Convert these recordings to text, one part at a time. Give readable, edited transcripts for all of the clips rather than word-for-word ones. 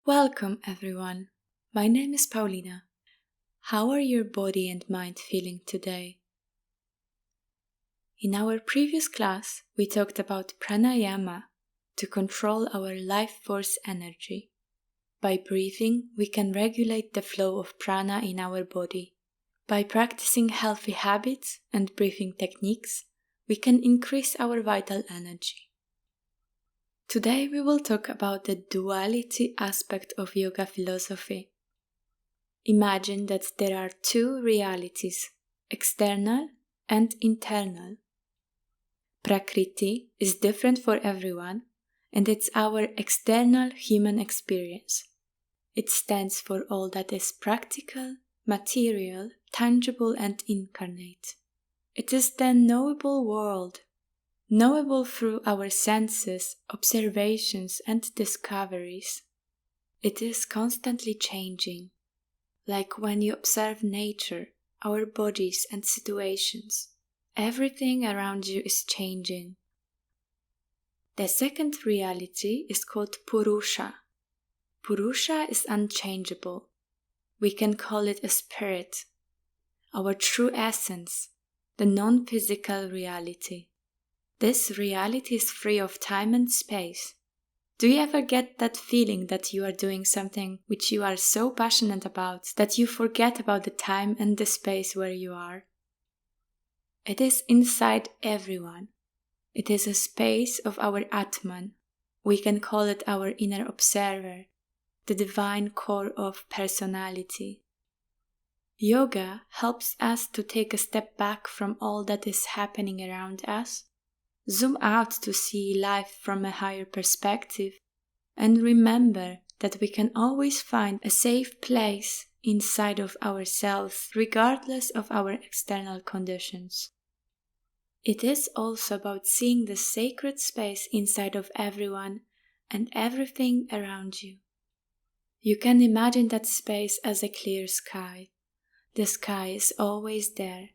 Welcome everyone. My name is Paulina. How are your body and mind feeling today? In our previous class, we talked about pranayama to control our life force energy. By breathing, we can regulate the flow of prana in our body. By practicing healthy habits and breathing techniques, we can increase our vital energy. Today we will talk about the duality aspect of yoga philosophy. Imagine that there are two realities, external and internal. Prakriti is different for everyone, and it's our external human experience. It stands for all that is practical, material, tangible and incarnate. It is the knowable world, knowable through our senses, observations and discoveries. It is constantly changing, like when you observe nature, our bodies and situations. Everything around you is changing. The second reality is called Purusha. Purusha is unchangeable. We can call it a spirit, our true essence, the non-physical reality. This reality is free of time and space. Do you ever get that feeling that you are doing something which you are so passionate about that you forget about the time and the space where you are? It is inside everyone. It is a space of our Atman. We can call it our inner observer, the divine core of personality. Yoga helps us to take a step back from all that is happening around us, zoom out to see life from a higher perspective, and remember that we can always find a safe place inside of ourselves regardless of our external conditions. It is also about seeing the sacred space inside of everyone and everything around you. You can imagine that space as a clear sky. The sky is always there.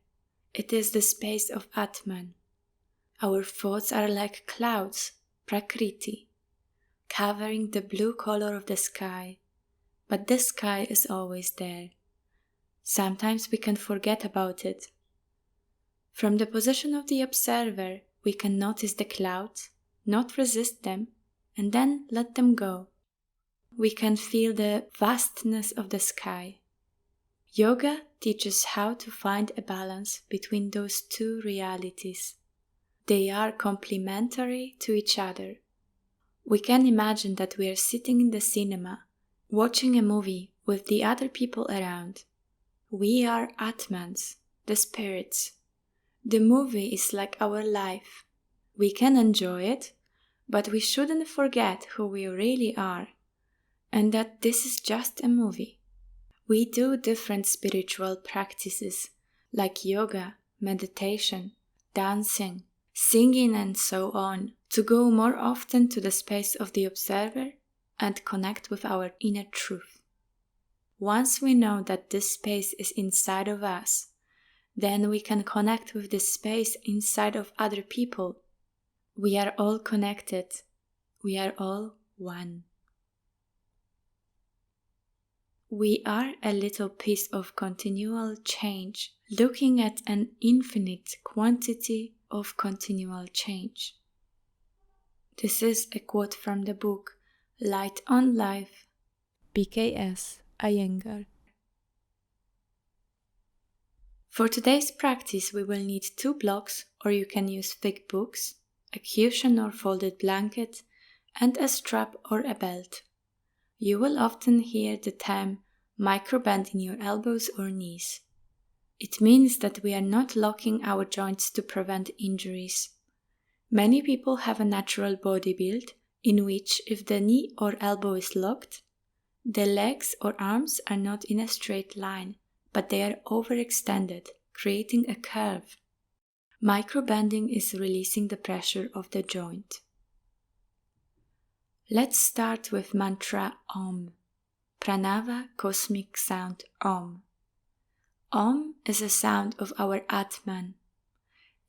It is the space of Atman. Our thoughts are like clouds, Prakriti, covering the blue color of the sky, but the sky is always there. Sometimes we can forget about it. From the position of the observer, we can notice the clouds, not resist them, and then let them go. We can feel the vastness of the sky. Yoga teaches how to find a balance between those two realities. They are complementary to each other. We can imagine that we are sitting in the cinema, watching a movie with the other people around. We are Atmans, the spirits. The movie is like our life. We can enjoy it, but we shouldn't forget who we really are, and that this is just a movie. We do different spiritual practices, like yoga, meditation, dancing, singing and so on, to go more often to the space of the observer and connect with our inner truth. Once we know that this space is inside of us, then we can connect with this space inside of other people. We are all connected. We are all one. We are a little piece of continual change, looking at an infinite quantity of continual change. This is a quote from the book Light on Life, BKS Iyengar. For today's practice, we will need 2 blocks, or you can use thick books, a cushion or folded blanket, and a strap or a belt. You will often hear the term microbend in your elbows or knees. It means that we are not locking our joints to prevent injuries. Many people have a natural body build in which if the knee or elbow is locked, the legs or arms are not in a straight line, but they are overextended, creating a curve. Microbending is releasing the pressure of the joint. Let's start with mantra Om, Pranava cosmic sound Om. Om is a sound of our Atman.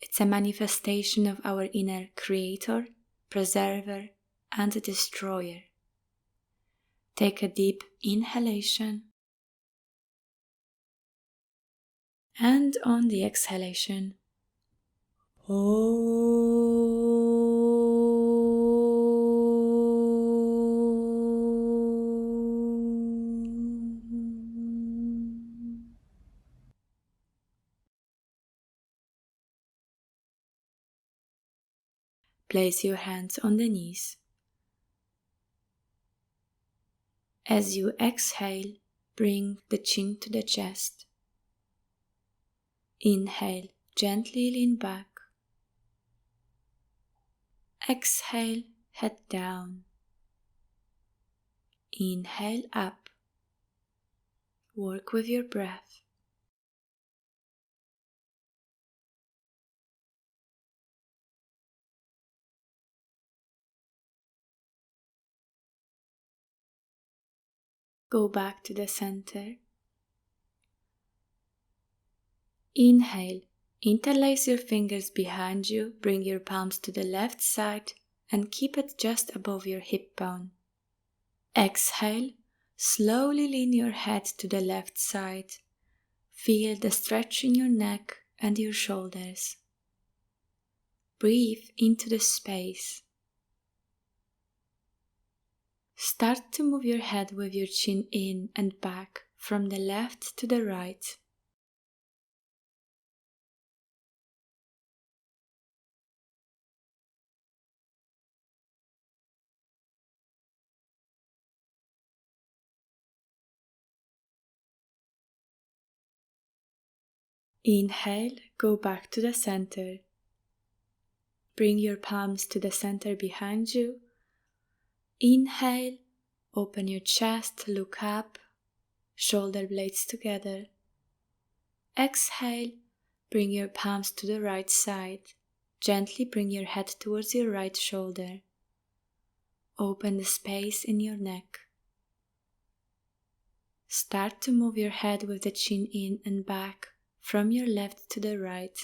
It's a manifestation of our inner creator, preserver, and destroyer. Take a deep inhalation. And on the exhalation, place your hands on the knees. As you exhale, bring the chin to the chest. Inhale, gently lean back. Exhale, head down. Inhale up. Work with your breath. Go back to the center. Inhale, interlace your fingers behind you, bring your palms to the left side and keep it just above your hip bone. Exhale, slowly lean your head to the left side. Feel the stretch in your neck and your shoulders. Breathe into the space. Start to move your head with your chin in and back from the left to the right. Inhale, go back to the center. Bring your palms to the center behind you. Inhale, open your chest, look up, shoulder blades together. Exhale, bring your palms to the right side. Gently bring your head towards your right shoulder. Open the space in your neck. Start to move your head with the chin in and back from your left to the right.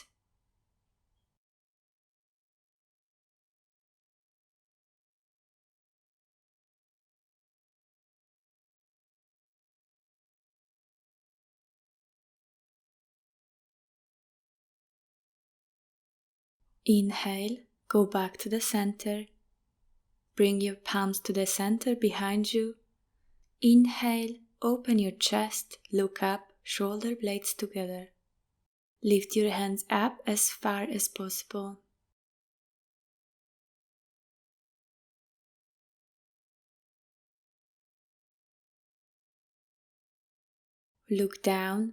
Inhale, go back to the center. Bring your palms to the center behind you. Inhale, open your chest, look up, shoulder blades together. Lift your hands up as far as possible. Look down.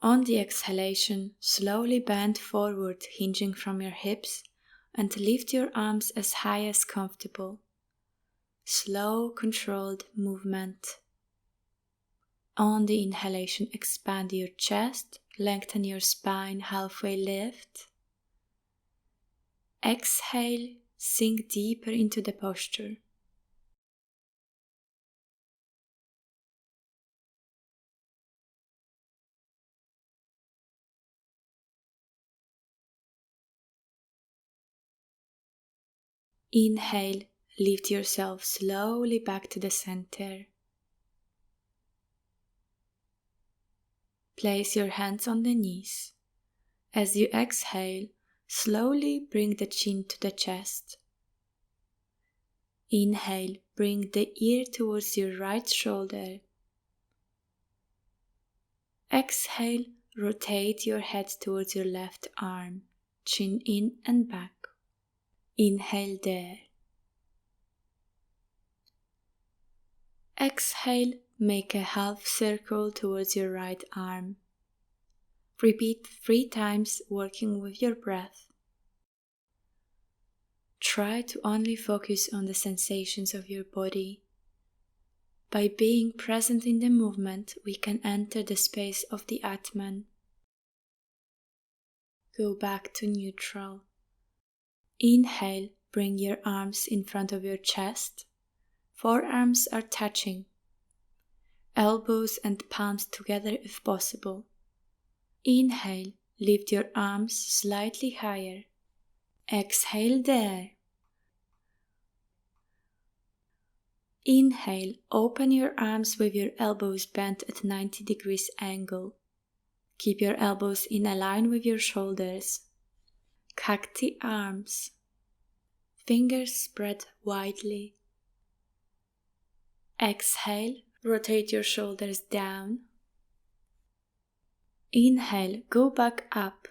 On the exhalation, slowly bend forward, hinging from your hips, and lift your arms as high as comfortable. Slow, controlled movement. On the inhalation, expand your chest, lengthen your spine, halfway lift. Exhale, sink deeper into the posture. Inhale, lift yourself slowly back to the center. Place your hands on the knees. As you exhale, slowly bring the chin to the chest. Inhale, bring the ear towards your right shoulder. Exhale, rotate your head towards your left arm, chin in and back. Inhale there. Exhale, make a half circle towards your right arm. Repeat 3 times, working with your breath. Try to only focus on the sensations of your body. By being present in the movement, we can enter the space of the Atman. Go back to neutral. Inhale, bring your arms in front of your chest. Forearms are touching. Elbows and palms together if possible. Inhale, lift your arms slightly higher. Exhale there. Inhale, open your arms with your elbows bent at 90 degrees angle. Keep your elbows in a line with your shoulders. Cacti arms. Fingers spread widely. Exhale, rotate your shoulders down. Inhale, go back up.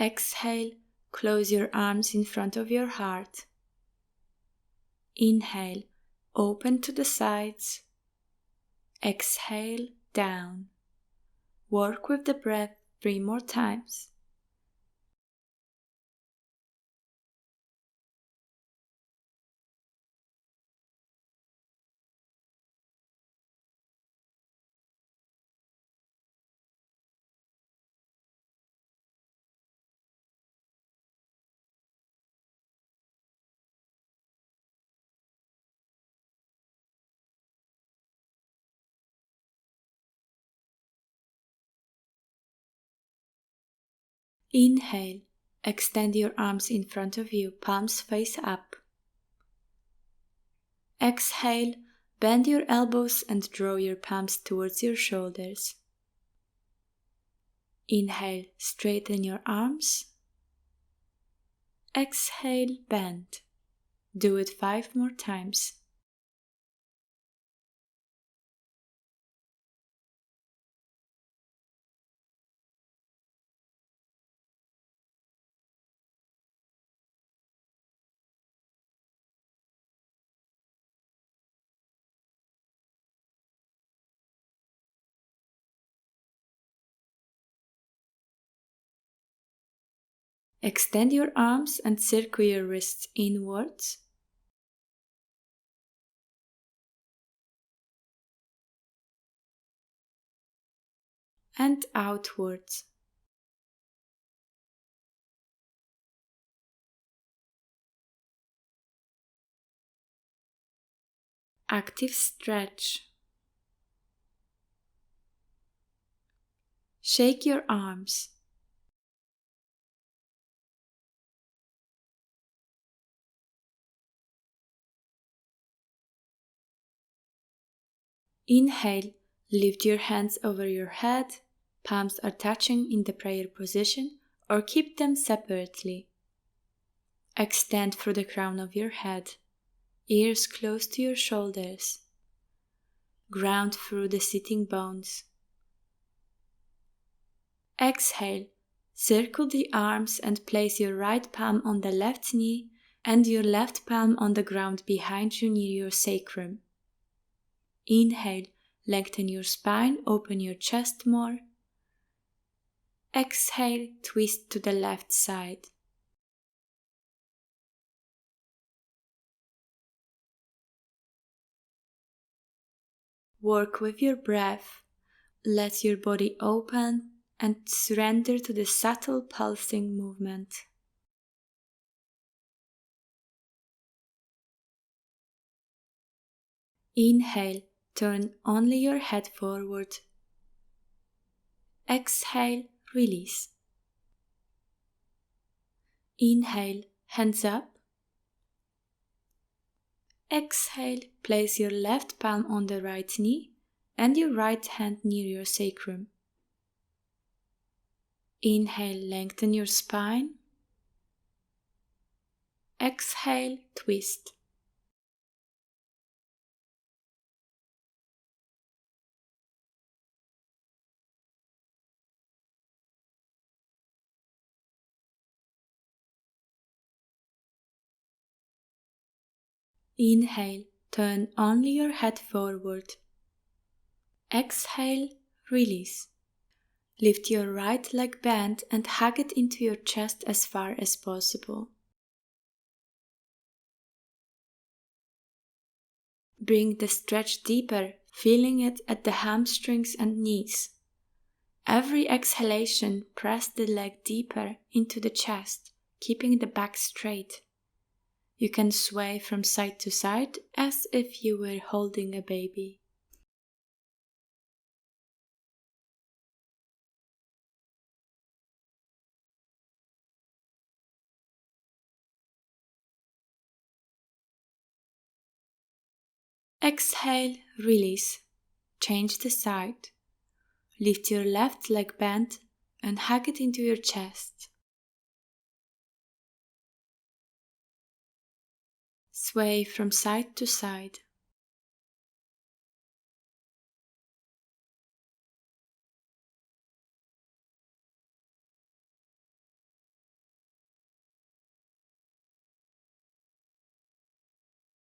Exhale, close your arms in front of your heart. Inhale, open to the sides. Exhale, down. Work with the breath 3 more times. Inhale, extend your arms in front of you, palms face up. Exhale, bend your elbows and draw your palms towards your shoulders. Inhale, straighten your arms. Exhale, bend. Do it 5 more times. Extend your arms and circle your wrists inwards. And outwards. Active stretch. Shake your arms. Inhale, lift your hands over your head, palms are touching in the prayer position or keep them separately. Extend through the crown of your head, ears close to your shoulders. Ground through the sitting bones. Exhale, circle the arms and place your right palm on the left knee and your left palm on the ground behind you near your sacrum. Inhale, lengthen your spine, open your chest more. Exhale, twist to the left side. Work with your breath. Let your body open and surrender to the subtle pulsing movement. Inhale, turn only your head forward. Exhale, release. Inhale, hands up. Exhale, place your left palm on the right knee and your right hand near your sacrum. Inhale, lengthen your spine. Exhale, twist. Inhale, turn only your head forward. Exhale, release. Lift your right leg bent and hug it into your chest as far as possible. Bring the stretch deeper, feeling it at the hamstrings and knees. Every exhalation, press the leg deeper into the chest, keeping the back straight. You can sway from side to side as if you were holding a baby. Exhale, release. Change the side. Lift your left leg bent and hug it into your chest. Sway from side to side.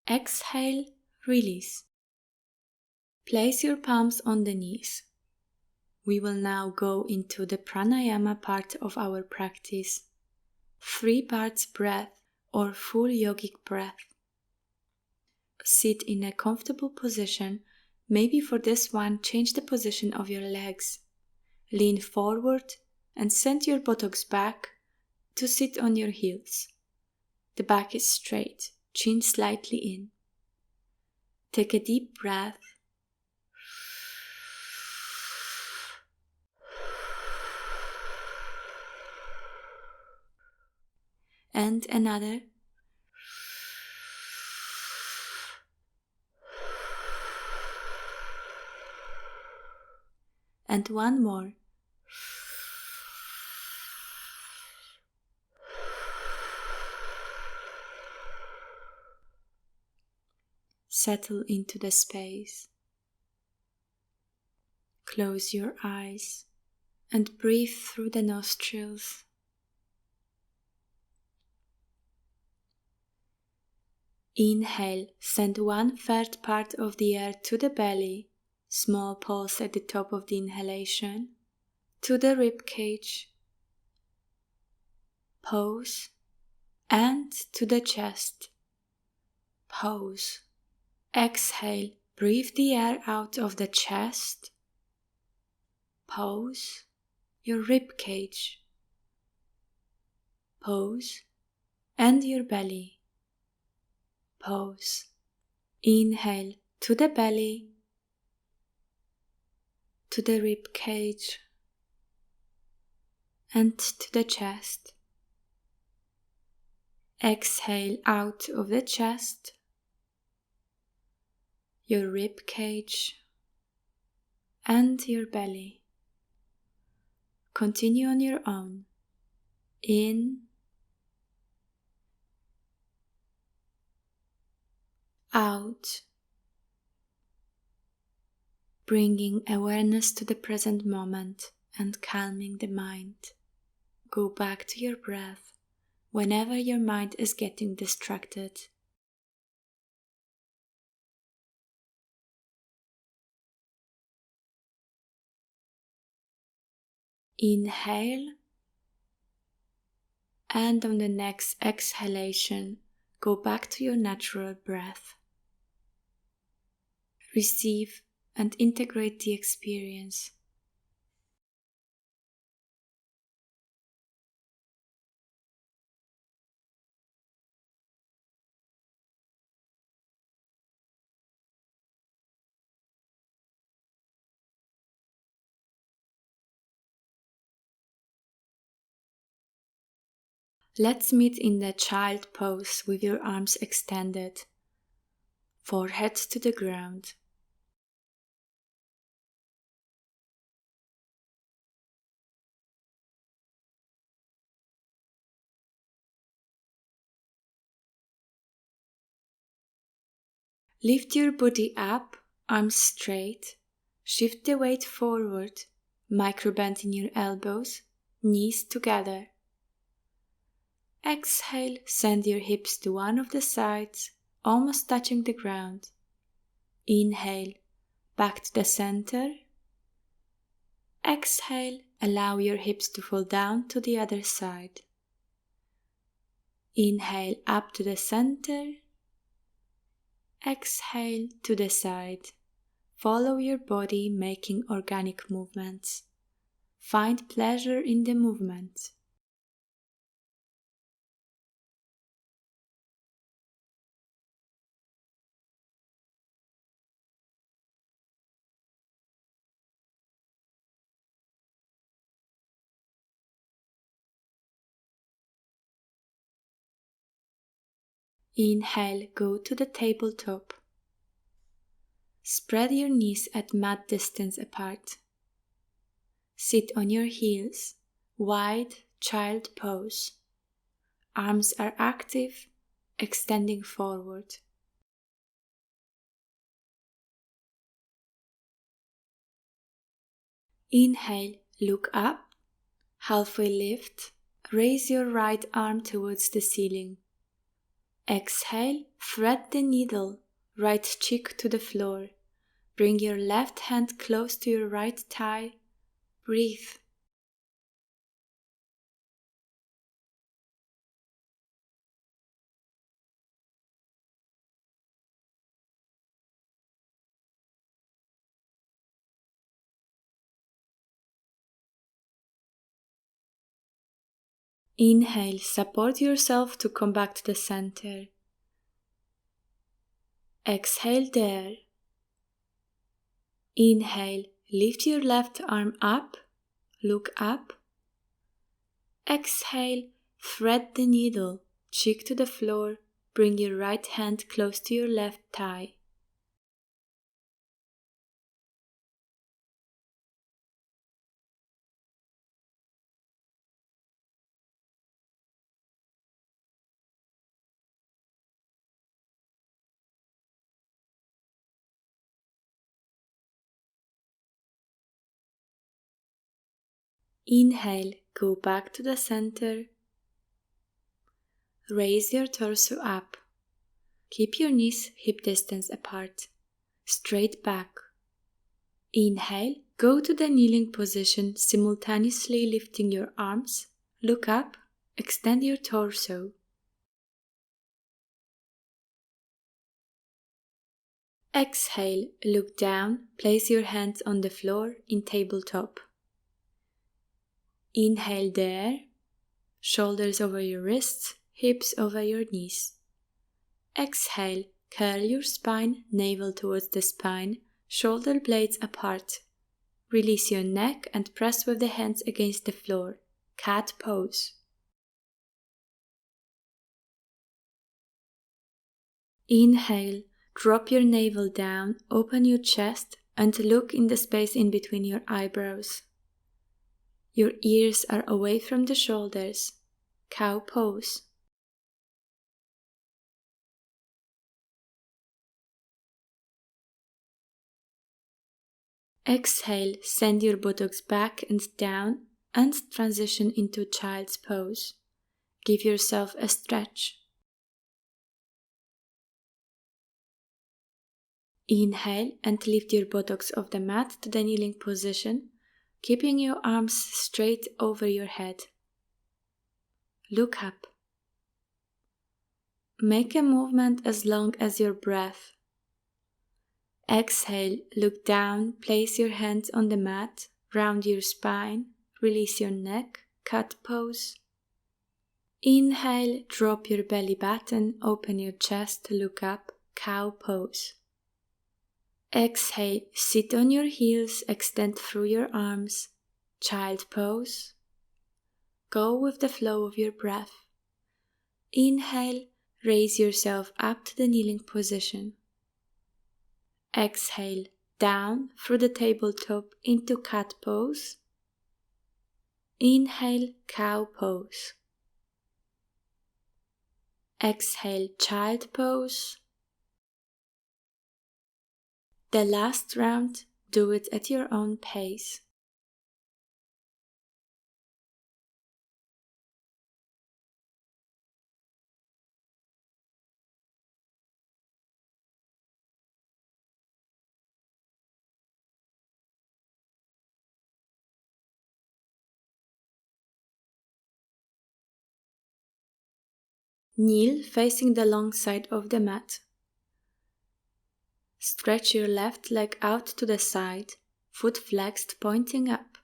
Exhale, release. Place your palms on the knees. We will now go into the pranayama part of our practice. 3 parts breath or full yogic breath. Sit in a comfortable position. Maybe for this one, change the position of your legs. Lean forward and send your buttocks back to sit on your heels. The back is straight, chin slightly in. Take a deep breath. And another. And one more. Settle into the space. Close your eyes and breathe through the nostrils. Inhale, send 1/3 part of the air to the belly, small pulse at the top of the inhalation, to the rib cage, pause, and to the chest, pause. Exhale, breathe the air out of the chest, pause, your rib cage, pause, and your belly, pause. Inhale to the belly, to the rib cage, and to the chest. Exhale out of the chest, your rib cage, and your belly. Continue on your own. In, out, bringing awareness to the present moment and calming the mind. Go back to your breath whenever your mind is getting distracted. Inhale, and on the next exhalation, go back to your natural breath. Receive and integrate the experience. Let's meet in the child pose with your arms extended, forehead to the ground. Lift your body up, arms straight, shift the weight forward, micro-bend in your elbows, knees together. Exhale, send your hips to one of the sides, almost touching the ground. Inhale, back to the center. Exhale, allow your hips to fall down to the other side. Inhale, up to the center. Exhale to the side. Follow your body making organic movements. Find pleasure in the movement. Inhale, go to the tabletop. Spread your knees at mat distance apart. Sit on your heels, wide child pose. Arms are active, extending forward. Inhale, look up, halfway lift, raise your right arm towards the ceiling. Exhale, thread the needle, right cheek to the floor. Bring your left hand close to your right thigh. Breathe. Inhale, support yourself to come back to the center. Exhale there. Inhale, lift your left arm up, look up. Exhale, thread the needle, cheek to the floor, bring your right hand close to your left thigh. Inhale, go back to the center. Raise your torso up. Keep your knees hip distance apart. Straight back. Inhale, go to the kneeling position, simultaneously lifting your arms. Look up, extend your torso. Exhale, look down, place your hands on the floor in tabletop. Inhale there, shoulders over your wrists, hips over your knees. Exhale, curl your spine, navel towards the spine, shoulder blades apart. Release your neck and press with the hands against the floor. Cat pose. Inhale, drop your navel down, open your chest and look in the space in between your eyebrows. Your ears are away from the shoulders. Cow pose. Exhale, send your buttocks back and down and transition into child's pose. Give yourself a stretch. Inhale and lift your buttocks off the mat to the kneeling position, keeping your arms straight over your head. Look up. Make a movement as long as your breath. Exhale, look down, place your hands on the mat, round your spine, release your neck, cat pose. Inhale, drop your belly button, open your chest, look up, cow pose. Exhale, sit on your heels, extend through your arms, child pose. Go with the flow of your breath. Inhale, raise yourself up to the kneeling position. Exhale, down through the tabletop into cat pose. Inhale, cow pose. Exhale, child pose. The last round, do it at your own pace. Kneel facing the long side of the mat. Stretch your left leg out to the side, foot flexed pointing up.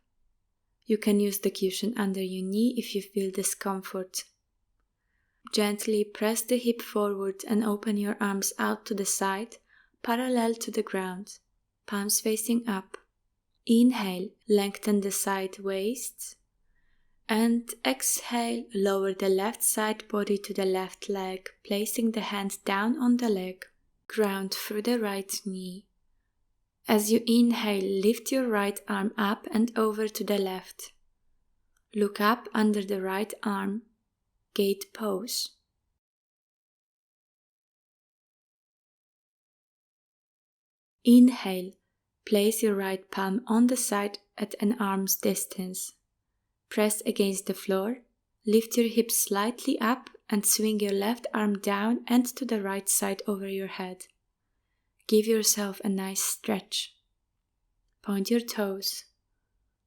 You can use the cushion under your knee if you feel discomfort. Gently press the hip forward and open your arms out to the side, parallel to the ground, palms facing up. Inhale, lengthen the side waist. And exhale, lower the left side body to the left leg, placing the hand down on the leg. Ground through the right knee. As you inhale, lift your right arm up and over to the left. Look up under the right arm. Gate pose. Inhale. Place your right palm on the side at an arm's distance. Press against the floor. Lift your hips slightly up and swing your left arm down and to the right side over your head. Give yourself a nice stretch. Point your toes.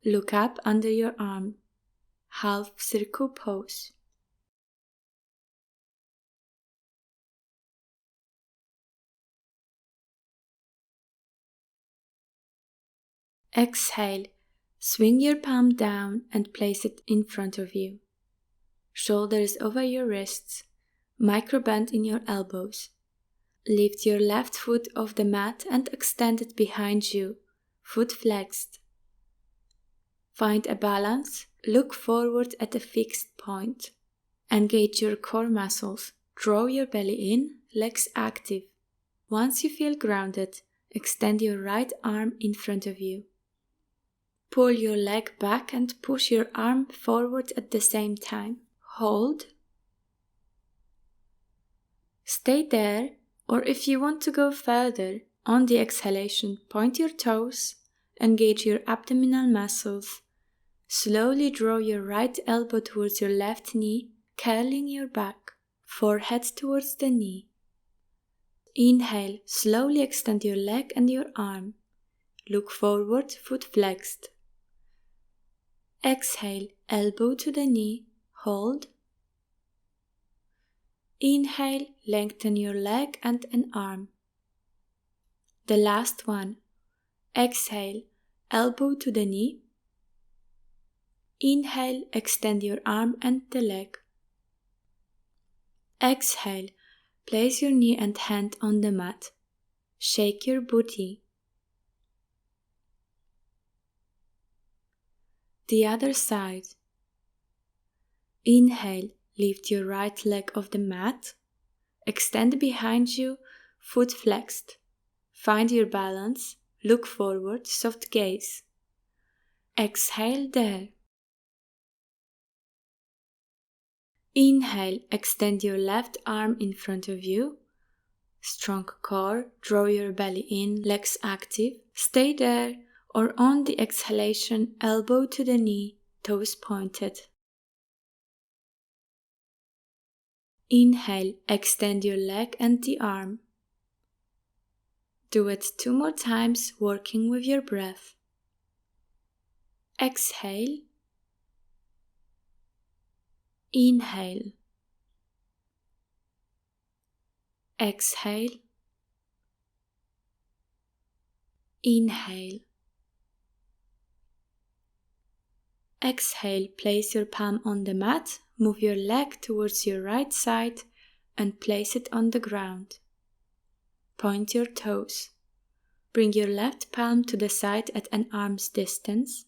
Look up under your arm. Half circle pose. Exhale. Swing your palm down and place it in front of you. Shoulders over your wrists. Micro bend in your elbows. Lift your left foot off the mat and extend it behind you, foot flexed. Find a balance, look forward at a fixed point. Engage your core muscles, draw your belly in, legs active. Once you feel grounded, extend your right arm in front of you. Pull your leg back and push your arm forward at the same time. Hold. Stay there, or if you want to go further, on the exhalation, point your toes, engage your abdominal muscles. Slowly draw your right elbow towards your left knee, curling your back, forehead towards the knee. Inhale, slowly extend your leg and your arm. Look forward, foot flexed. Exhale, elbow to the knee, hold. Inhale, lengthen your leg and an arm. The last one. Exhale, elbow to the knee. Inhale, extend your arm and the leg. Exhale, place your knee and hand on the mat. Shake your Buddhi. The other side. Inhale, lift your right leg off the mat. Extend behind you, foot flexed. Find your balance, look forward, soft gaze. Exhale there. Inhale, extend your left arm in front of you. Strong core, draw your belly in, legs active. Stay there, or on the exhalation, elbow to the knee, toes pointed. Inhale, extend your leg and the arm. Do it 2 more times, working with your breath. Exhale. Inhale. Exhale. Inhale. Exhale, place your palm on the mat, move your leg towards your right side and place it on the ground. Point your toes. Bring your left palm to the side at an arm's distance.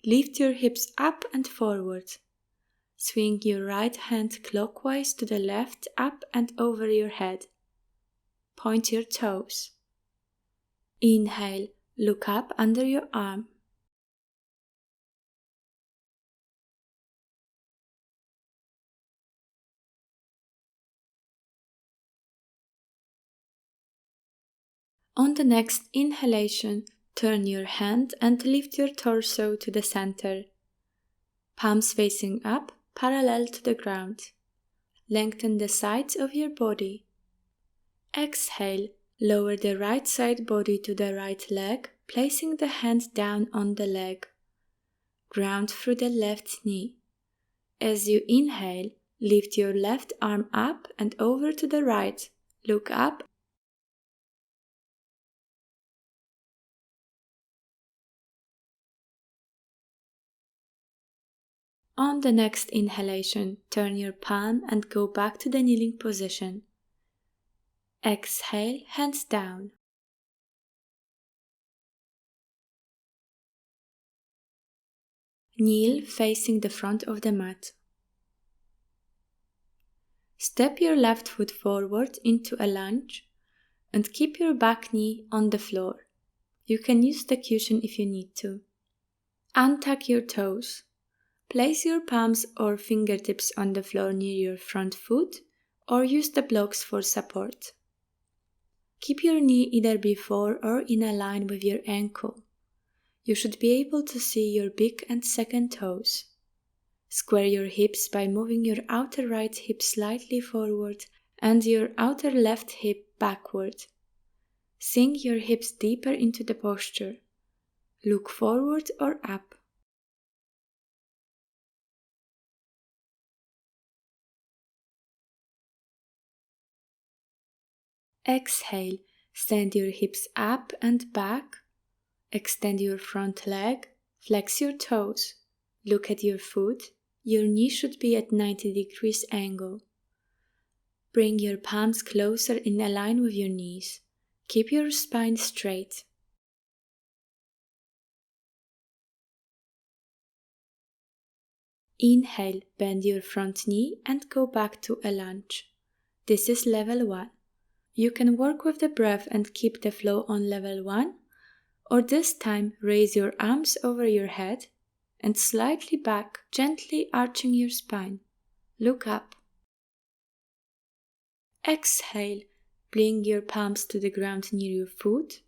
Lift your hips up and forward. Swing your right hand clockwise to the left, up and over your head. Point your toes. Inhale, look up under your arm. On the next inhalation, turn your hand and lift your torso to the center. Palms facing up, parallel to the ground. Lengthen the sides of your body. Exhale, lower the right side body to the right leg, placing the hand down on the leg. Ground through the left knee. As you inhale, lift your left arm up and over to the right. Look up. On the next inhalation, turn your palm and go back to the kneeling position. Exhale, hands down. Kneel facing the front of the mat. Step your left foot forward into a lunge and keep your back knee on the floor. You can use the cushion if you need to. Untuck your toes. Place your palms or fingertips on the floor near your front foot or use the blocks for support. Keep your knee either before or in a line with your ankle. You should be able to see your big and second toes. Square your hips by moving your outer right hip slightly forward and your outer left hip backward. Sink your hips deeper into the posture. Look forward or up. Exhale, stand your hips up and back. Extend your front leg, flex your toes. Look at your foot. Your knee should be at 90 degrees angle. Bring your palms closer in a line with your knees. Keep your spine straight. Inhale, bend your front knee and go back to a lunge. This is level 1. You can work with the breath and keep the flow on level 1, or this time raise your arms over your head and slightly back, gently arching your spine. Look up. Exhale, bring your palms to the ground near your foot.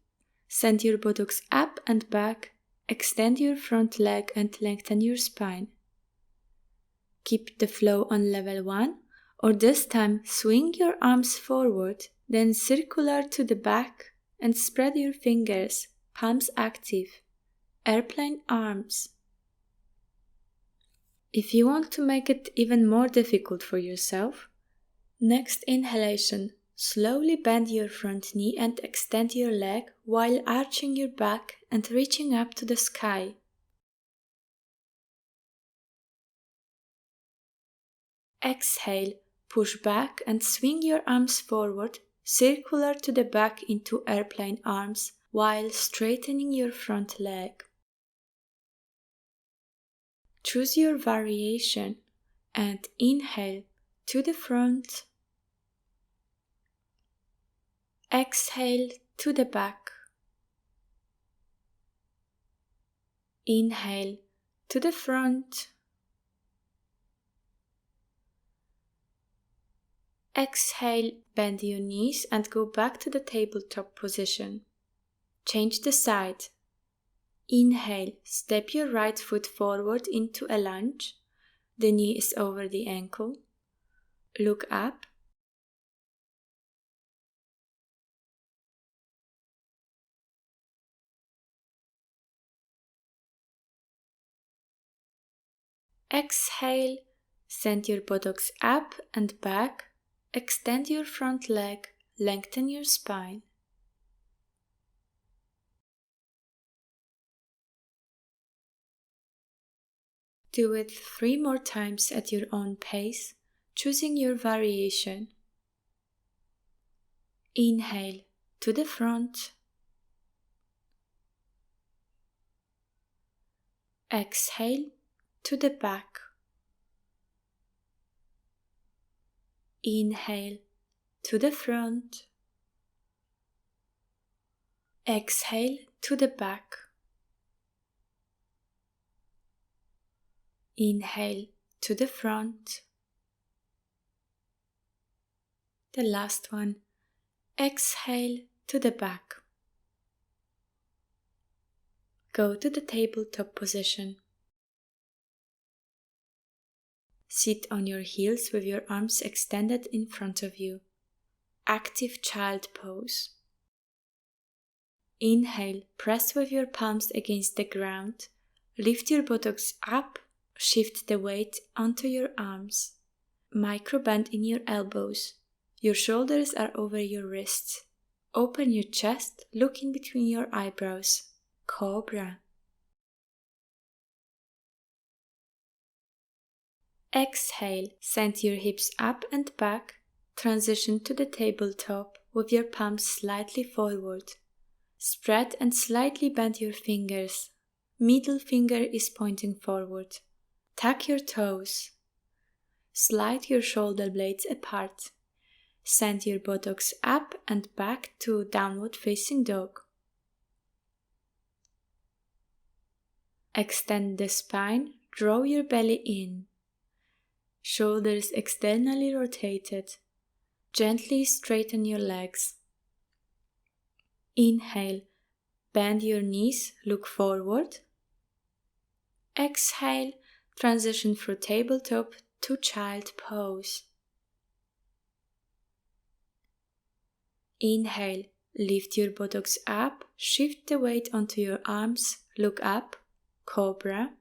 Send your buttocks up and back. Extend your front leg and lengthen your spine. Keep the flow on level 1, or this time swing your arms forward, then circular to the back and spread your fingers, palms active. Airplane arms. If you want to make it even more difficult for yourself, next inhalation, slowly bend your front knee and extend your leg while arching your back and reaching up to the sky. Exhale, push back and swing your arms forward, circular to the back into airplane arms while straightening your front leg. Choose your variation and inhale to the front. Exhale to the back. Inhale to the front. Exhale, bend your knees and go back to the tabletop position. Change the side. Inhale, step your right foot forward into a lunge. The knee is over the ankle. Look up. Exhale, send your buttocks up and back. Extend your front leg, lengthen your spine. Do it 3 more times at your own pace, choosing your variation. Inhale to the front. Exhale to the back. Inhale to the front. Exhale to the back. Inhale to the front. The last one. Exhale to the back. Go to the tabletop position. Sit on your heels with your arms extended in front of you. Active child pose. Inhale, press with your palms against the ground. Lift your buttocks up, shift the weight onto your arms. Micro bend in your elbows. Your shoulders are over your wrists. Open your chest, look in between your eyebrows. Cobra. Exhale, send your hips up and back. Transition to the tabletop with your palms slightly forward. Spread and slightly bend your fingers. Middle finger is pointing forward. Tuck your toes. Slide your shoulder blades apart. Send your buttocks up and back to downward facing dog. Extend the spine, draw your belly in. Shoulders externally rotated. Gently straighten your legs. Inhale, bend your knees, look forward. Exhale, transition through tabletop to child pose. Inhale, lift your buttocks up, shift the weight onto your arms, look up, cobra.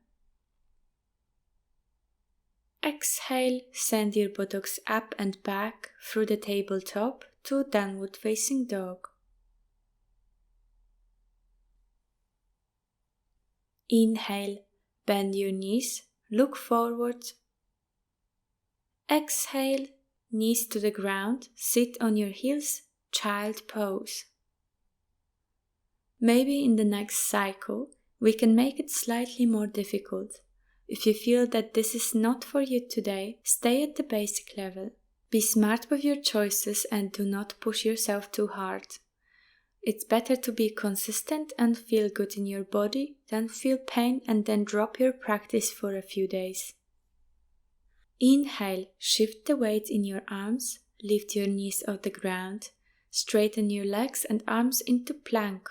Exhale, send your buttocks up and back through the tabletop to downward facing dog. Inhale, bend your knees, look forward. Exhale, knees to the ground, sit on your heels, child pose. Maybe in the next cycle, we can make it slightly more difficult. If you feel that this is not for you today, stay at the basic level. Be smart with your choices and do not push yourself too hard. It's better to be consistent and feel good in your body than feel pain and then drop your practice for a few days. Inhale, shift the weight in your arms, lift your knees off the ground, straighten your legs and arms into plank.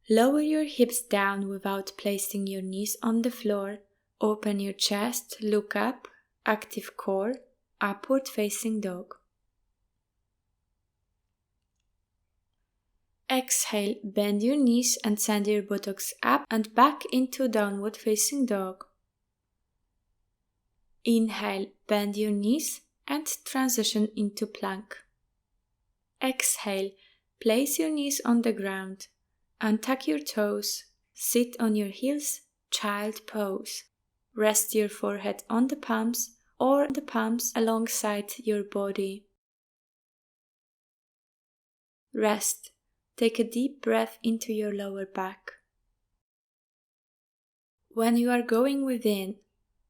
Lower your hips down without placing your knees on the floor. Open your chest, look up, active core, upward facing dog. Exhale, bend your knees and send your buttocks up and back into downward facing dog. Inhale, bend your knees and transition into plank. Exhale, place your knees on the ground, untuck your toes, sit on your heels, child pose. Rest your forehead on the palms or the palms alongside your body. Rest. Take a deep breath into your lower back. When you are going within,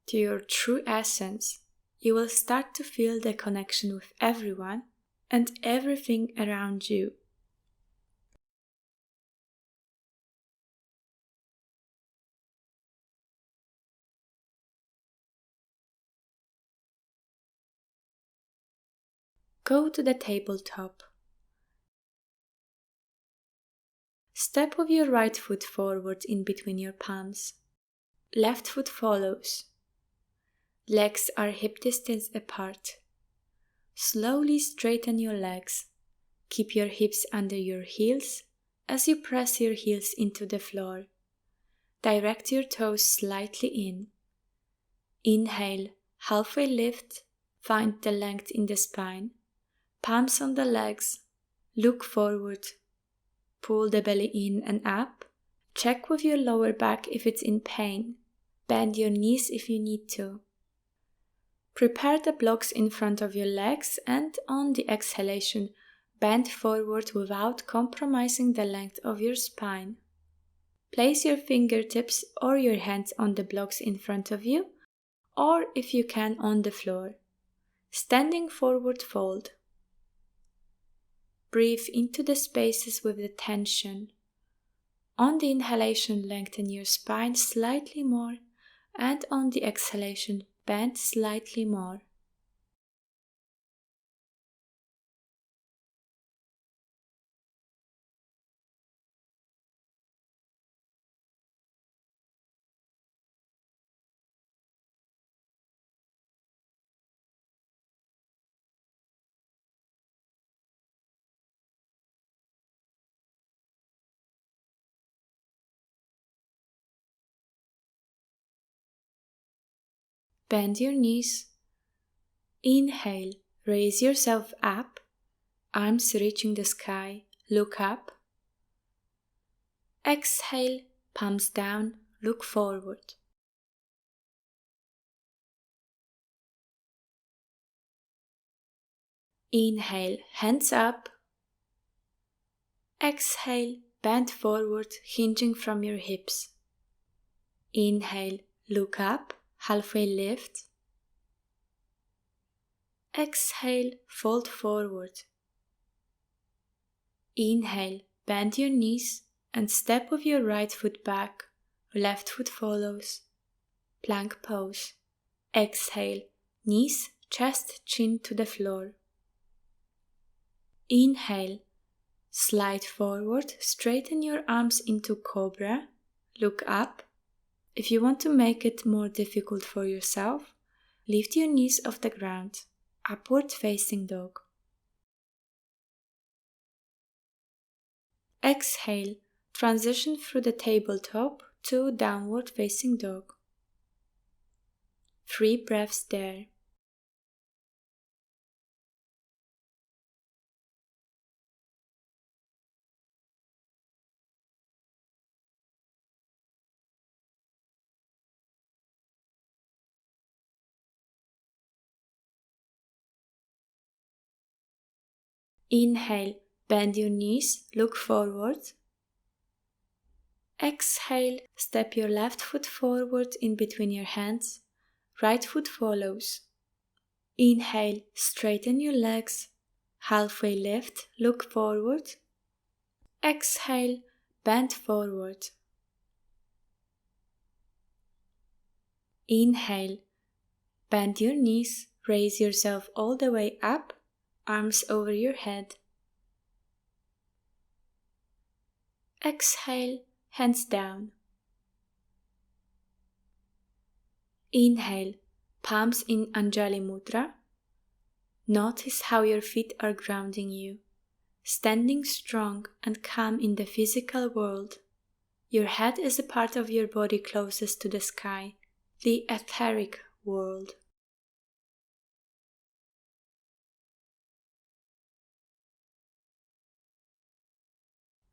to your true essence, you will start to feel the connection with everyone and everything around you. Go to the tabletop. Step with your right foot forward in between your palms. Left foot follows. Legs are hip distance apart. Slowly straighten your legs. Keep your hips under your heels as you press your heels into the floor. Direct your toes slightly in. Inhale, halfway lift, find the length in the spine. Palms on the legs, look forward. Pull the belly in and up. Check with your lower back if it's in pain. Bend your knees if you need to. Prepare the blocks in front of your legs and on the exhalation, bend forward without compromising the length of your spine. Place your fingertips or your hands on the blocks in front of you, or if you can on the floor. Standing forward fold. Breathe into the spaces with the tension. On the inhalation, lengthen your spine slightly more, and on the exhalation, bend slightly more. Bend your knees. Inhale, raise yourself up, arms reaching the sky, look up. Exhale, palms down, look forward. Inhale, hands up. Exhale, bend forward, hinging from your hips. Inhale, look up, halfway lift. Exhale, fold forward. Inhale, bend your knees and step with your right foot back, left foot follows. Plank pose. Exhale, knees, chest, chin to the floor. Inhale, slide forward, straighten your arms into cobra, look up. If you want to make it more difficult for yourself, lift your knees off the ground, upward facing dog. Exhale, transition through the tabletop to downward facing dog. 3 breaths there. Inhale, bend your knees, look forward. Exhale, step your left foot forward in between your hands. Right foot follows. Inhale, straighten your legs. Halfway lift, look forward. Exhale, bend forward. Inhale, bend your knees, raise yourself all the way up, arms over your head. Exhale, hands down. Inhale, palms in Anjali Mudra. Notice how your feet are grounding you, standing strong and calm in the physical world. Your head is a part of your body closest to the sky, the etheric world.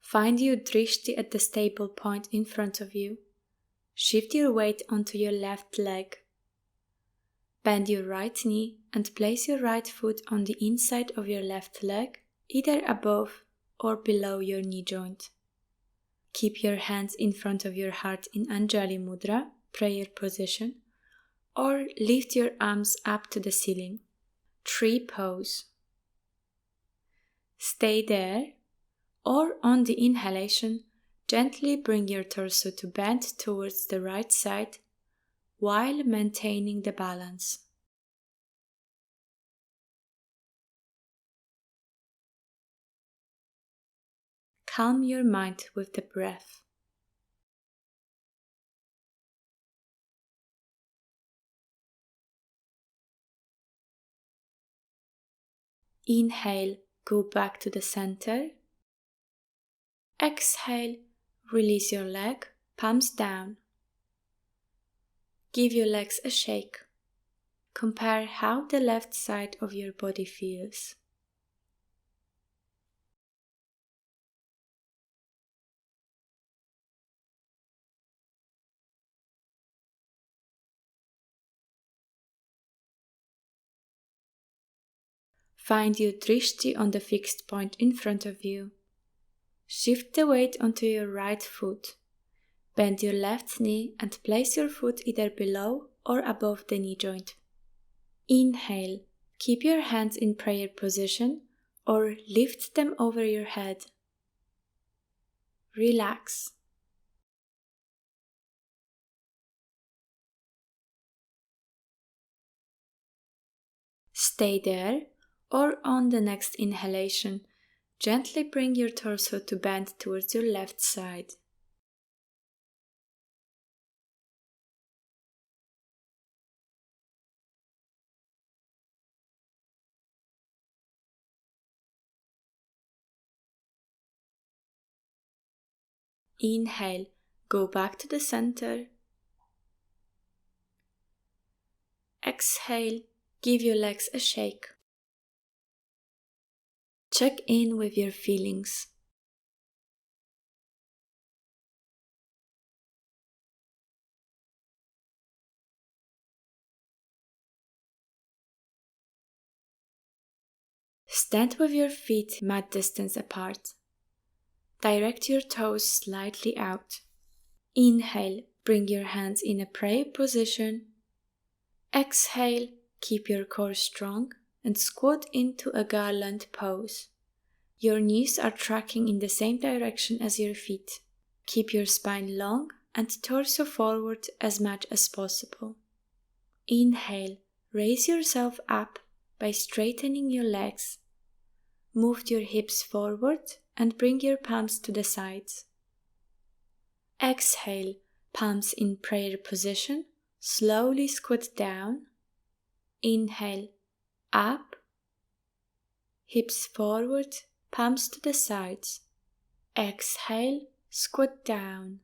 Find your drishti at the stable point in front of you. Shift your weight onto your left leg. Bend your right knee and place your right foot on the inside of your left leg, either above or below your knee joint. Keep your hands in front of your heart in Anjali Mudra, prayer position, or lift your arms up to the ceiling. Tree pose. Stay there, or on the inhalation, gently bring your torso to bend towards the right side while maintaining the balance. Calm your mind with the breath. Inhale, go back to the center. Exhale, release your leg, palms down. Give your legs a shake. Compare how the left side of your body feels. Find your drishti on the fixed point in front of you. Shift the weight onto your right foot. Bend your left knee and place your foot either below or above the knee joint. Inhale, keep your hands in prayer position or lift them over your head. Relax. Stay there, or on the next inhalation, gently bring your torso to bend towards your left side. Inhale, go back to the center. Exhale, give your legs a shake. Check in with your feelings. Stand with your feet mat distance apart. Direct your toes slightly out. Inhale, bring your hands in a prayer position. Exhale, keep your core strong and squat into a garland pose. Your knees are tracking in the same direction as your feet. Keep your spine long and torso forward as much as possible. Inhale, raise yourself up by straightening your legs. Move your hips forward and bring your palms to the sides. Exhale, palms in prayer position, slowly squat down. Inhale, up, hips forward, palms to the sides. Exhale, squat down.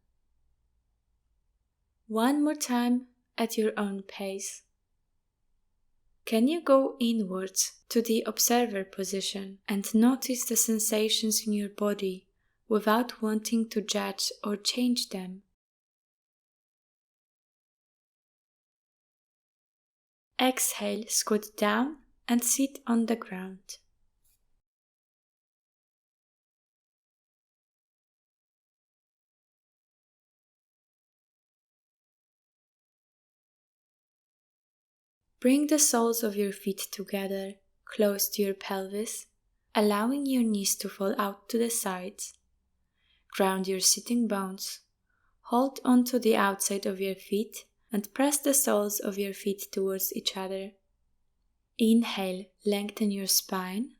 One more time at your own pace. Can you go inwards to the observer position and notice the sensations in your body without wanting to judge or change them? Exhale, squat down and sit on the ground. Bring the soles of your feet together, close to your pelvis, allowing your knees to fall out to the sides. Ground your sitting bones. Hold onto the outside of your feet and press the soles of your feet towards each other. Inhale, lengthen your spine.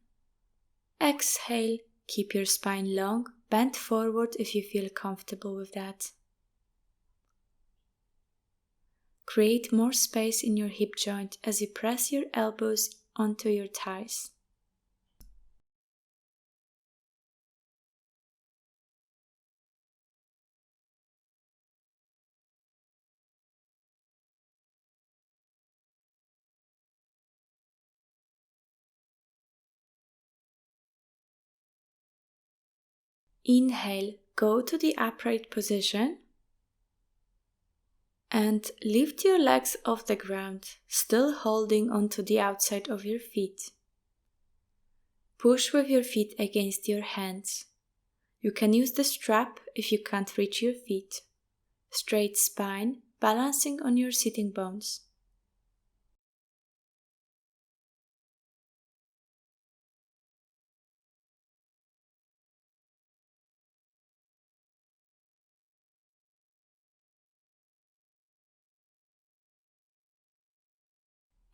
Exhale, keep your spine long, bend forward if you feel comfortable with that. Create more space in your hip joint as you press your elbows onto your thighs. Inhale, go to the upright position and lift your legs off the ground, still holding onto the outside of your feet. Push with your feet against your hands. You can use the strap if you can't reach your feet. Straight spine, balancing on your sitting bones.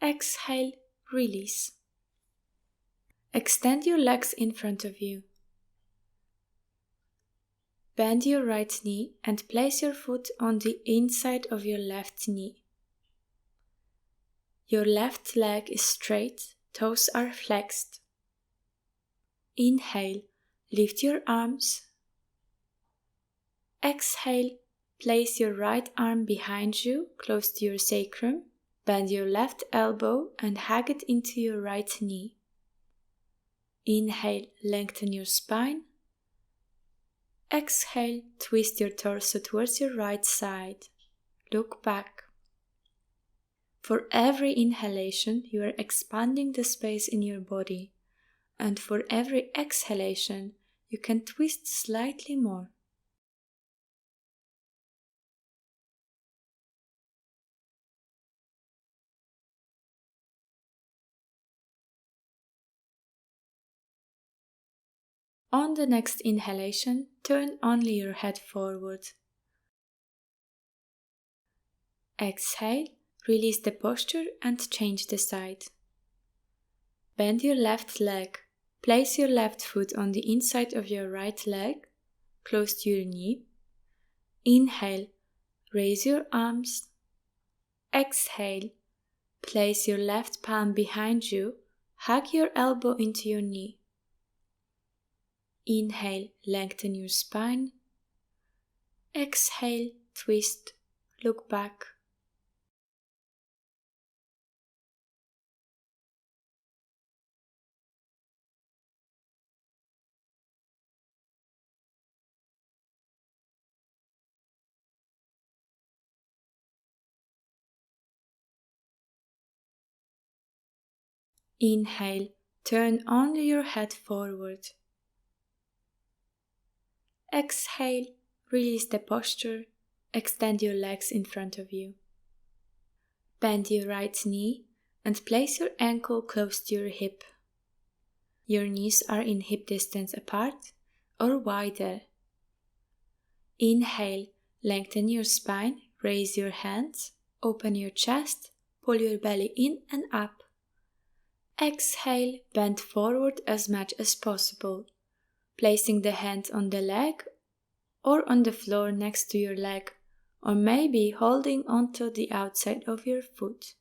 Exhale, release. Extend your legs in front of you. Bend your right knee and place your foot on the inside of your left knee. Your left leg is straight, toes are flexed. Inhale, lift your arms. Exhale, place your right arm behind you, close to your sacrum. Bend your left elbow and hug it into your right knee. Inhale, lengthen your spine. Exhale, twist your torso towards your right side. Look back. For every inhalation, you are expanding the space in your body, and for every exhalation, you can twist slightly more. On the next inhalation, turn only your head forward. Exhale, release the posture and change the side. Bend your left leg. Place your left foot on the inside of your right leg, close to your knee. Inhale, raise your arms. Exhale, place your left palm behind you. Hug your elbow into your knee. Inhale, lengthen your spine. Exhale, twist, look back. Inhale, turn only your head forward. Exhale, release the posture, extend your legs in front of you. Bend your right knee and place your ankle close to your hip. Your knees are in hip distance apart or wider. Inhale, Lengthen your spine, raise your hands, open your chest, pull your belly in and up. Exhale, bend forward as much as possible, placing the hand on the leg or on the floor next to your leg, or maybe holding onto the outside of your foot.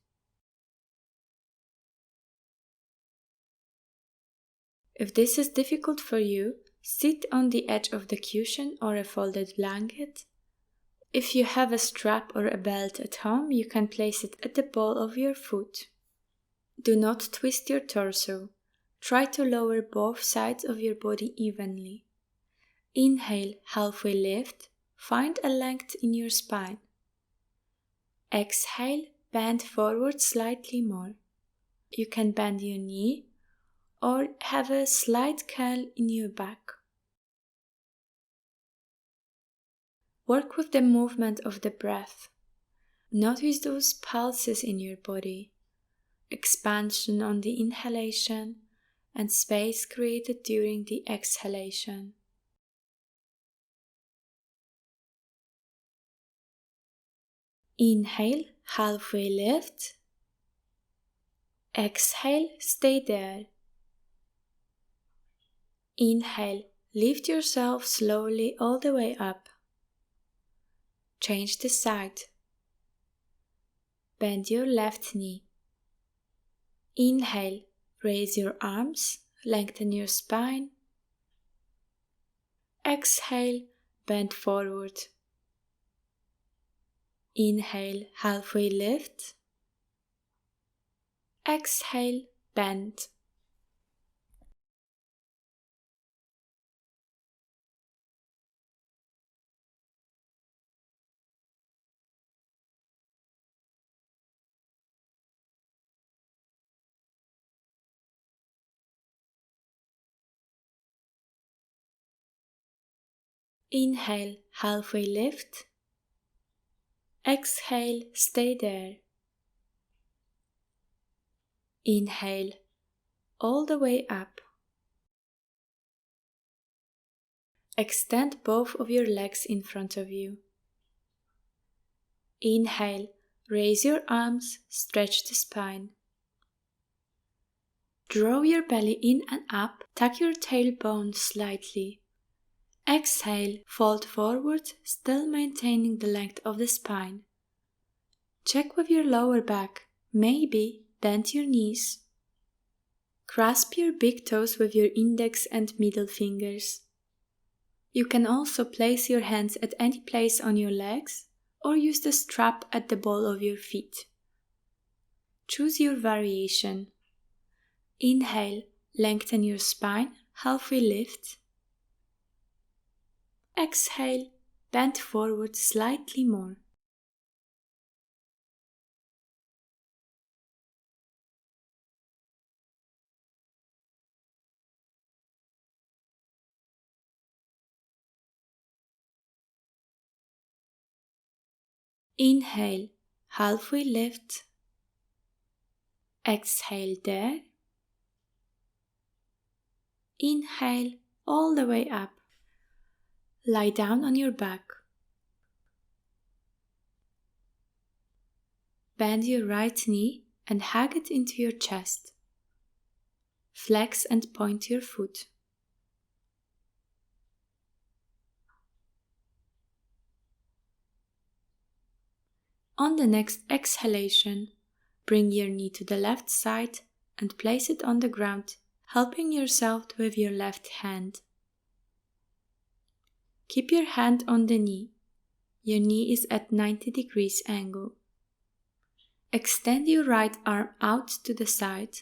If this is difficult for you, sit on the edge of the cushion or a folded blanket. If you have a strap or a belt at home, you can place it at the ball of your foot. Do not twist your torso. Try to lower both sides of your body evenly. Inhale, halfway lift. Find a length in your spine. Exhale, bend forward slightly more. You can bend your knee or have a slight curl in your back. Work with the movement of the breath. Notice those pulses in your body, expansion on the inhalation and space created during the exhalation. Inhale, halfway lift. Exhale, stay there. Inhale, lift yourself slowly all the way up. Change the side. Bend your left knee. Inhale, raise your arms, lengthen your spine. Exhale, bend forward. Inhale, halfway lift. Exhale, bend. Inhale, halfway lift. Exhale, stay there. Inhale, all the way up. Extend both of your legs in front of you. Inhale, raise your arms, stretch the spine. Draw your belly in and up, tuck your tailbone slightly. Exhale, fold forward, still maintaining the length of the spine. Check with your lower back, maybe bend your knees. Grasp your big toes with your index and middle fingers. You can also place your hands at any place on your legs or use the strap at the ball of your feet. Choose your variation. Inhale, lengthen your spine, halfway lift. Exhale, bend forward slightly more. Inhale, halfway lift. Exhale there. Inhale all the way up. Lie down on your back. Bend your right knee and hug it into your chest. Flex and point your foot. On the next exhalation, bring your knee to the left side and place it on the ground, helping yourself with your left hand. Keep your hand on the knee. Your knee is at 90 degrees angle. Extend your right arm out to the side.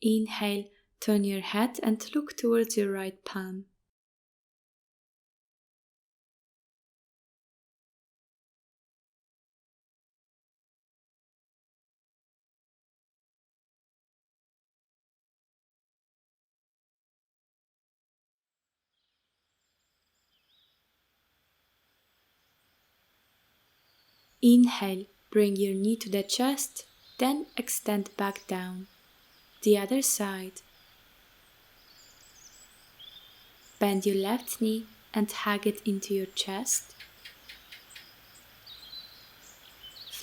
Inhale, turn your head and look towards your right palm. Inhale, bring your knee to the chest, then extend back down. The other side. Bend your left knee and hug it into your chest.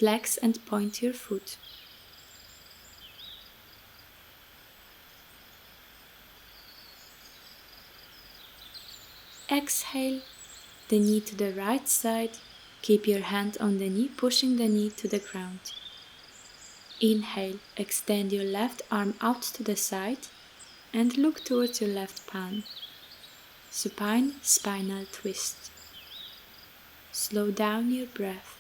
flex and point your foot. Exhale, the knee to the right side. Keep your hand on the knee, pushing the knee to the ground. Inhale, extend your left arm out to the side and look towards your left palm. Supine spinal twist. Slow down your breath.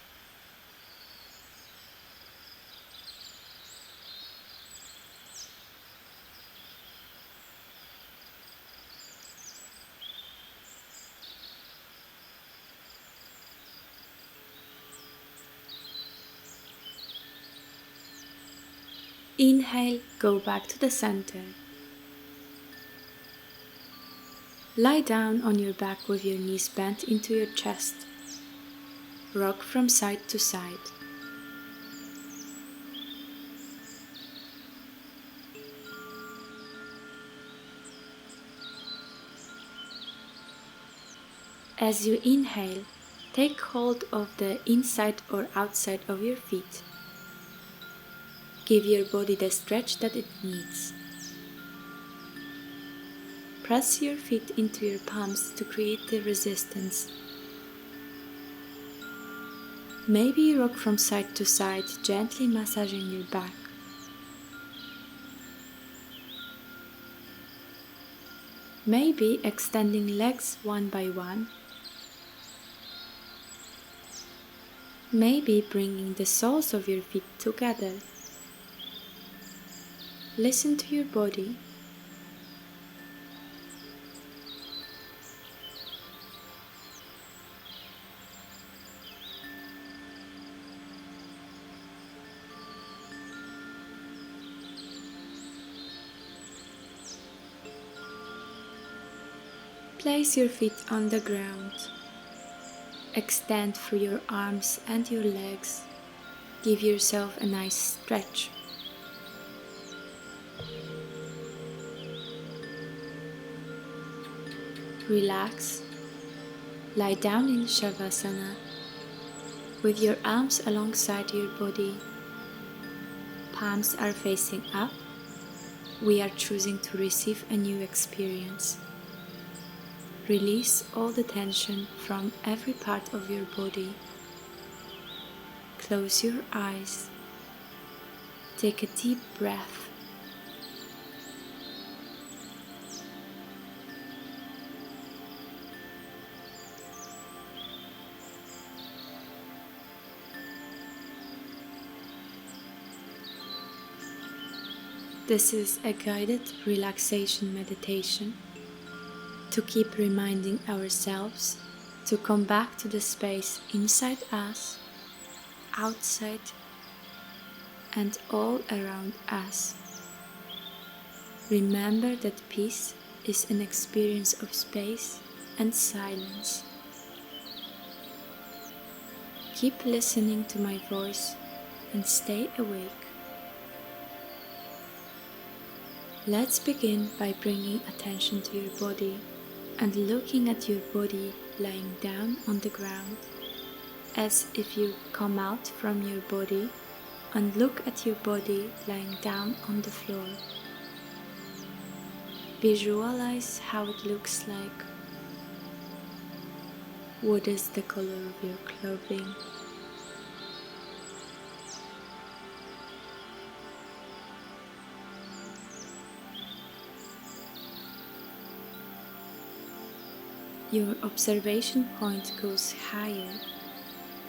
Inhale, go back to the center. Lie down on your back with your knees bent into your chest. Rock from side to side. As you inhale, take hold of the inside or outside of your feet. Give your body the stretch that it needs. Press your feet into your palms to create the resistance. Maybe rock from side to side, gently massaging your back. Maybe extending legs one by one. Maybe bringing the soles of your feet together. Listen to your body. Place your feet on the ground. Extend through your arms and your legs. Give yourself a nice stretch. Relax. Lie down in Savasana with your arms alongside your body. Palms are facing up. We are choosing to receive a new experience. Release all the tension from every part of your body. Close your eyes. Take a deep breath. This is a guided relaxation meditation to keep reminding ourselves to come back to the space inside us, outside, and all around us. Remember that peace is an experience of space and silence. Keep listening to my voice and stay awake. Let's begin by bringing attention to your body and looking at your body lying down on the ground, as if you come out from your body and look at your body lying down on the floor. Visualize how it looks like. What is the color of your clothing? Your observation point goes higher,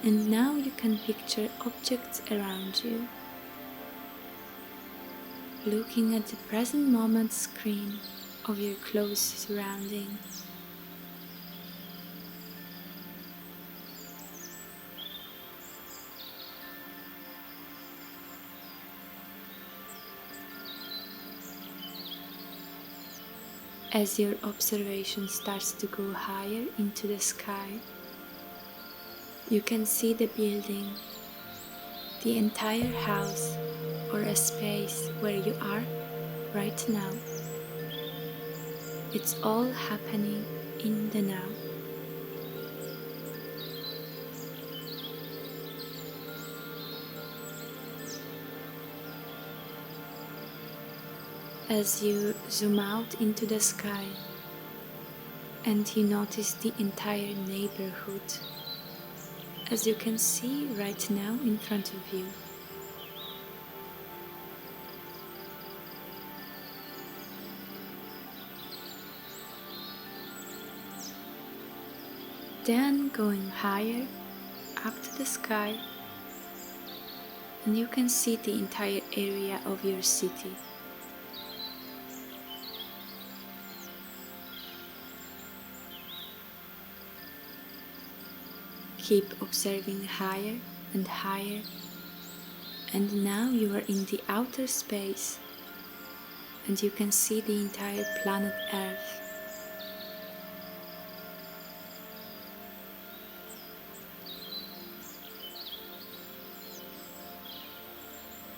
and now you can picture objects around you. Looking at the present moment screen of your close surrounding. As your observation starts to go higher into the sky, you can see the building, the entire house, or a space where you are right now. It's all happening in the now. as you zoom out into the sky and you notice the entire neighborhood, as you can see right now in front of you. Then going higher up to the sky, and you can see the entire area of your city. Keep observing higher and higher, and now you are in the outer space and you can see the entire planet Earth.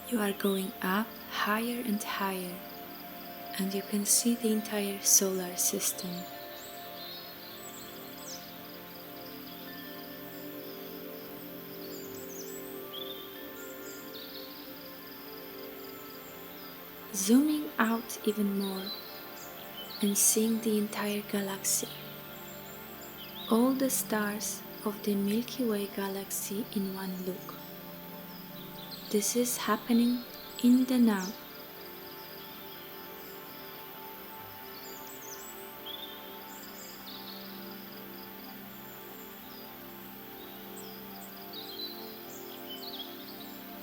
You are going up higher and higher, and you can see the entire solar system. Zooming out even more and seeing the entire galaxy, all the stars of the Milky Way galaxy in one look. This is happening in the now.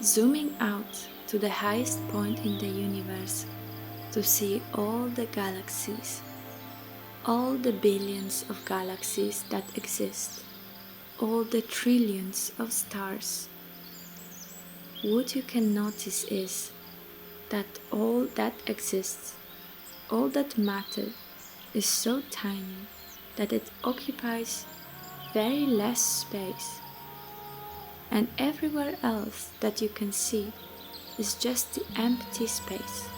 Zooming out to the highest point in the universe to see all the galaxies, all the billions of galaxies that exist, all the trillions of stars. What you can notice is that all that exists, all that matter, is so tiny that it occupies very less space, and everywhere else that you can see is just the empty space.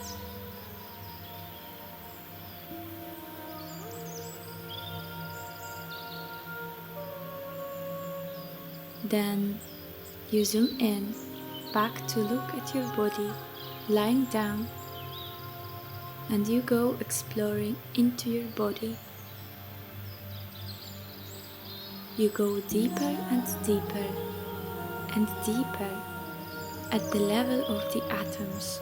Then you zoom in back to look at your body lying down, and you go exploring into your body. You go deeper and deeper and deeper at the level of the atoms.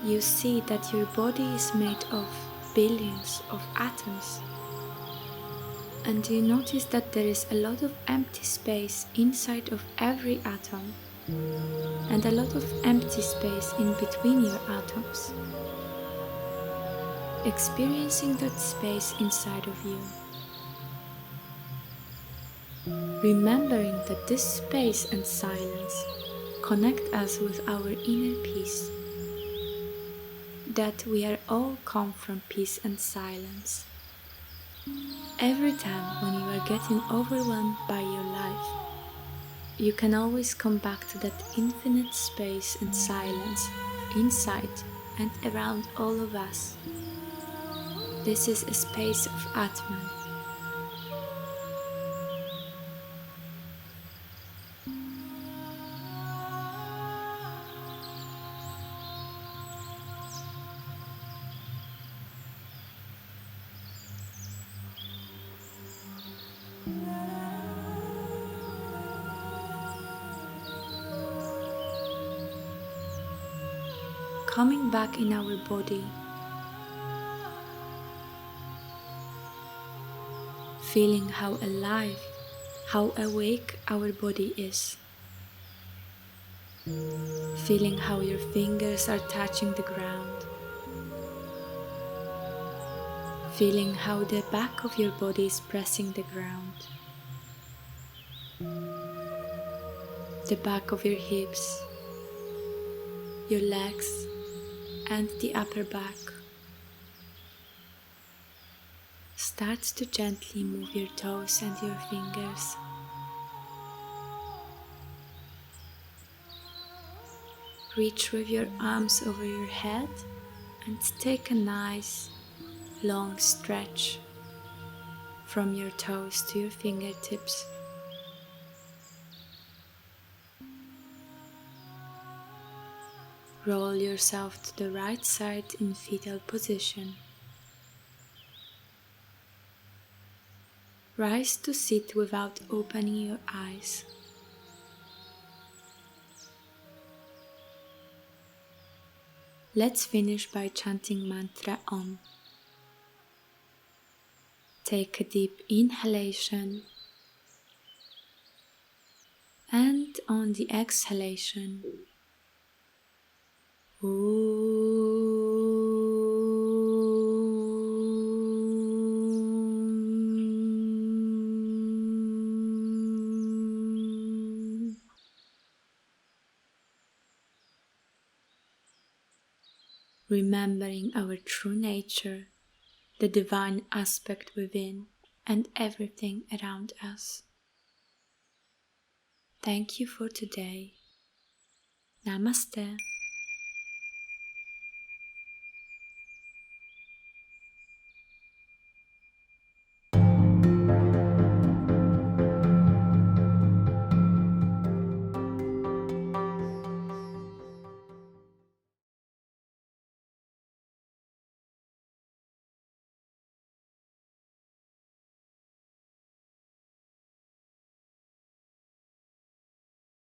You see that your body is made of billions of atoms, and you notice that there is a lot of empty space inside of every atom, and a lot of empty space in between your atoms. Experiencing that space inside of you. Remembering that this space and silence connect us with our inner peace, that we are all come from peace and silence. Every time when you are getting overwhelmed by your life, you can always come back to that infinite space and silence inside and around all of us. This is a space of Atman. Coming back in our body, feeling how alive, how awake our body is. Feeling how your fingers are touching the ground. Feeling how the back of your body is pressing the ground. The back of your hips, your legs, and the upper back. Start to gently move your toes and your fingers. Reach with your arms over your head and take a nice long stretch from your toes to your fingertips. Roll yourself to the right side in fetal position. Rise to sit without opening your eyes. Let's finish by chanting mantra Om. Take a deep inhalation, and on the exhalation, remembering our true nature, the divine aspect within and everything around us. Thank you for today. Namaste.